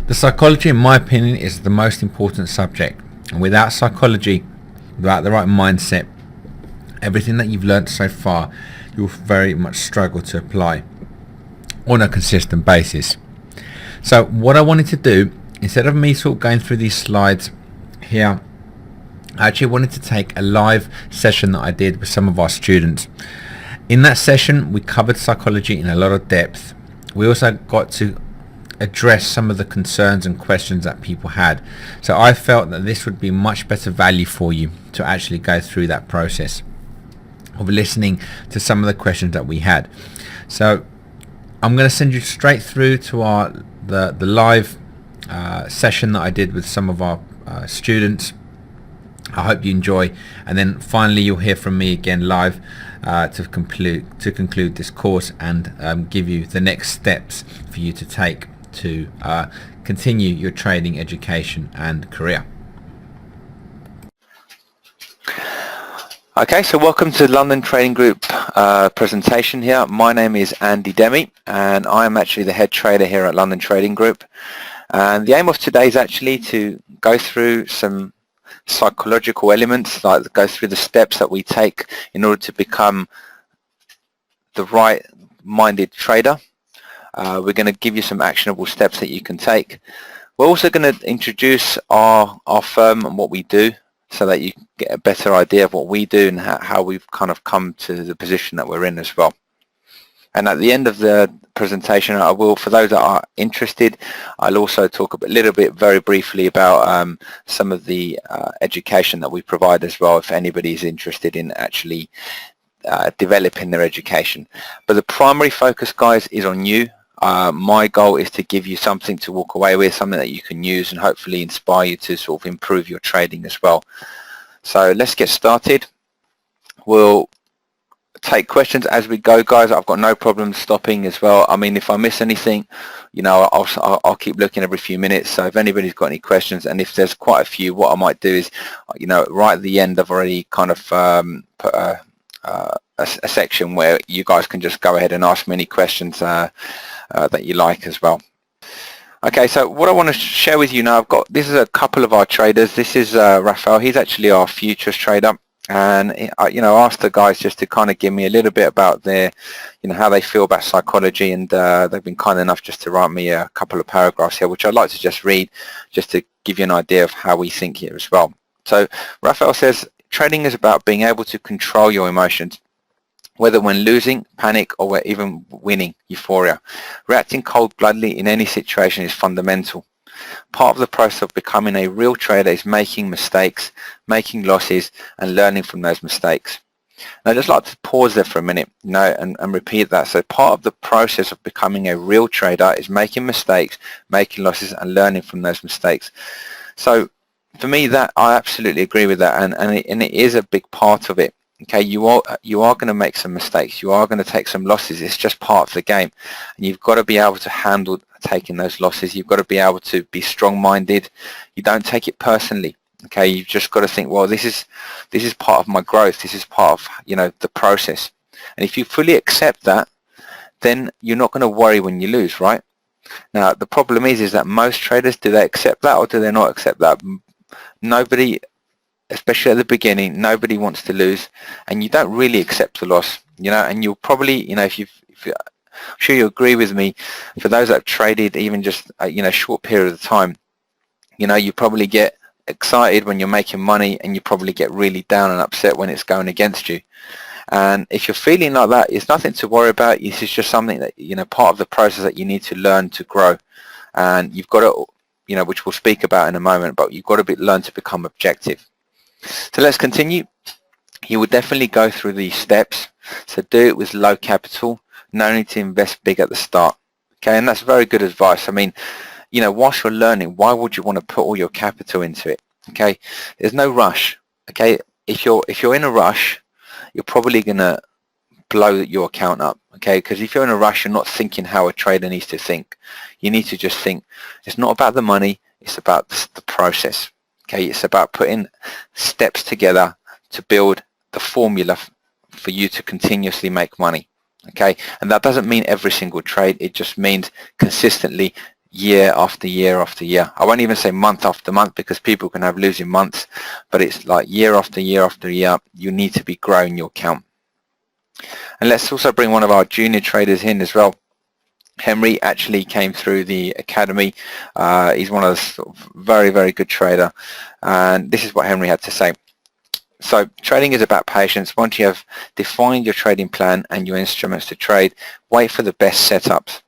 The psychology, in my opinion, is the most important subject. And without psychology, without the right mindset, everything that you've learned so far, you'll very much struggle to apply on a consistent basis. So what I wanted to do, instead of me sort of going through these slides here, I actually wanted to take a live session that I did with some of our students. In that session, we covered psychology in a lot of depth. We also got to address some of the concerns and questions that people had. So I felt that this would be much better value for you to actually go through that process of listening to some of the questions that we had. So I'm going to send you straight through to the live session that I did with some of our students. I hope you enjoy, and then finally you'll hear from me again live to conclude this course and give you the next steps for you to take to continue your trading education and career. Okay, so welcome to the London Trading Group presentation here. My name is Andy Demi and I am actually the head trader here at London Trading Group. And the aim of today is actually to go through some psychological elements, like go through the steps that we take in order to become the right-minded trader. We're going to give you some actionable steps that you can take. We're also going to introduce our firm and what we do, so that you get a better idea of what we do and how we've kind of come to the position that we're in as well. And at the end of the presentation, I will, for those that are interested, I'll also talk a little bit very briefly about some of the education that we provide as well, if anybody is interested in actually developing their education. But the primary focus, guys, is on you. My goal is to give you something to walk away with, something that you can use and hopefully inspire you to sort of improve your trading as well. So let's get started. We'll take questions as we go, guys. I've got no problem stopping as well. I mean, if I miss anything, you know, I'll keep looking every few minutes. So if anybody's got any questions, and if there's quite a few, what I might do is, you know, right at the end I've already kind of put a section where you guys can just go ahead and ask me any questions that you like as well. Okay, so what I want to share with you now, this is a couple of our traders. This is Raphael. He's actually our futures trader, and you know, I asked the guys just to kind of give me a little bit about their, you know, how they feel about psychology, and they've been kind enough just to write me a couple of paragraphs here, which I'd like to just read, just to give you an idea of how we think here as well. So Raphael says, trading is about being able to control your emotions, whether when losing, panic, or even winning, euphoria. Reacting cold-bloodedly in any situation is fundamental. Part of the process of becoming a real trader is making mistakes, making losses, and learning from those mistakes. And I'd just like to pause there for a minute, you know, and repeat that. So part of the process of becoming a real trader is making mistakes, making losses, and learning from those mistakes. So for me, that I absolutely agree with that, and it is a big part of it. Okay, you are going to make some mistakes. You are going to take some losses. It's just part of the game, and you've got to be able to handle taking those losses. You've got to be able to be strong-minded. You don't take it personally. Okay, you've just got to think, well, this is part of my growth. This is part of, you know, the process. And if you fully accept that, then you're not going to worry when you lose, right? Now, the problem is that most traders, do they accept that or do they not accept that? Nobody, especially at the beginning, nobody wants to lose, and you don't really accept the loss, you know, and you'll probably, you know, if I'm sure you agree with me, for those that have traded even just you know, short period of time, you know, you probably get excited when you're making money, and you probably get really down and upset when it's going against you. And if you're feeling like that, it's nothing to worry about. This is just something that, you know, part of the process that you need to learn to grow, and you've got to, you know, which we'll speak about in a moment, but you've got to learn to become objective. So let's continue. You will definitely go through these steps. So do it with low capital. No need to invest big at the start. Okay, and that's very good advice. I mean, you know, whilst you're learning, why would you want to put all your capital into it? Okay, there's no rush. Okay, if you're in a rush, you're probably gonna blow your account up. Okay, because if you're in a rush, you're not thinking how a trader needs to think. You need to just think. It's not about the money. It's about the process. Okay, it's about putting steps together to build the formula for you to continuously make money. Okay, and that doesn't mean every single trade. It just means consistently year after year after year. I won't even say month after month because people can have losing months, but it's like year after year after year, you need to be growing your account. And let's also bring one of our junior traders in as well. Henry actually came through the academy. He's one of the sort of very, very good trader. And this is what Henry had to say. So trading is about patience. Once you have defined your trading plan and your instruments to trade, wait for the best setups.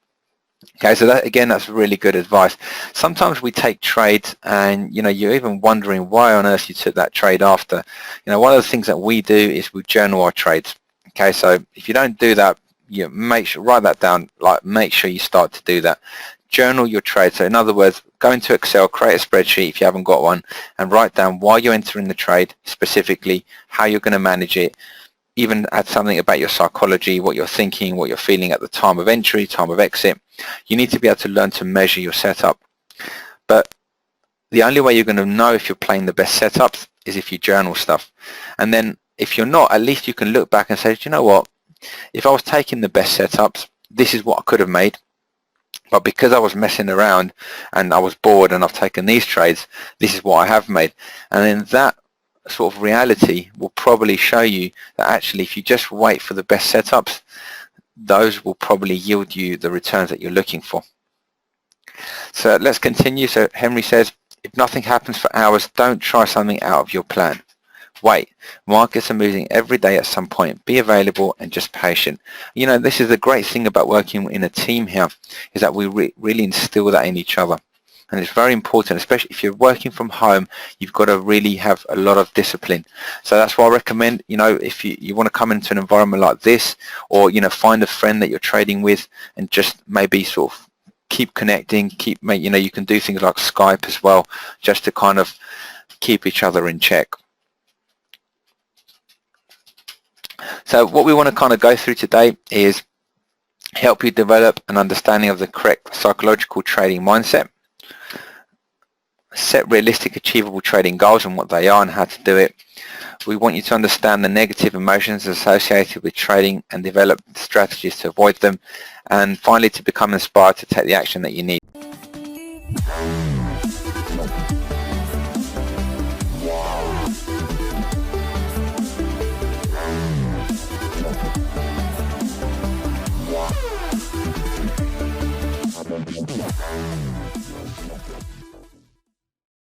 Okay, so that, again, that's really good advice. Sometimes we take trades and, you know, you're even wondering why on earth you took that trade after. You know, one of the things that we do is we journal our trades. Okay, so if you don't do that, you make sure, write that down, like make sure you start to do that. Journal your trade. So in other words, go into Excel, create a spreadsheet if you haven't got one, and write down why you're entering the trade, specifically how you're going to manage it. Even add something about your psychology, what you're thinking, what you're feeling at the time of entry, time of exit. You need to be able to learn to measure your setup. But the only way you're going to know if you're playing the best setups is if you journal stuff. And then if you're not, at least you can look back and say, do you know what? If I was taking the best setups, this is what I could have made. But because I was messing around and I was bored and I've taken these trades, this is what I have made. And then that sort of reality will probably show you that actually if you just wait for the best setups, those will probably yield you the returns that you're looking for. So let's continue. So Henry says, if nothing happens for hours, don't try something out of your plan. Wait. Markets are moving every day at some point. Be available and just patient. You know, this is the great thing about working in a team here, is that we really instill that in each other. And it's very important, especially if you're working from home, you've got to really have a lot of discipline. So that's why I recommend, you know, if you want to come into an environment like this, or, you know, find a friend that you're trading with and just maybe sort of keep connecting, you know, you can do things like Skype as well, just to kind of keep each other in check. So what we want to kind of go through today is help you develop an understanding of the correct psychological trading mindset, set realistic achievable trading goals and what they are and how to do it. We want you to understand the negative emotions associated with trading and develop strategies to avoid them, and finally to become inspired to take the action that you need.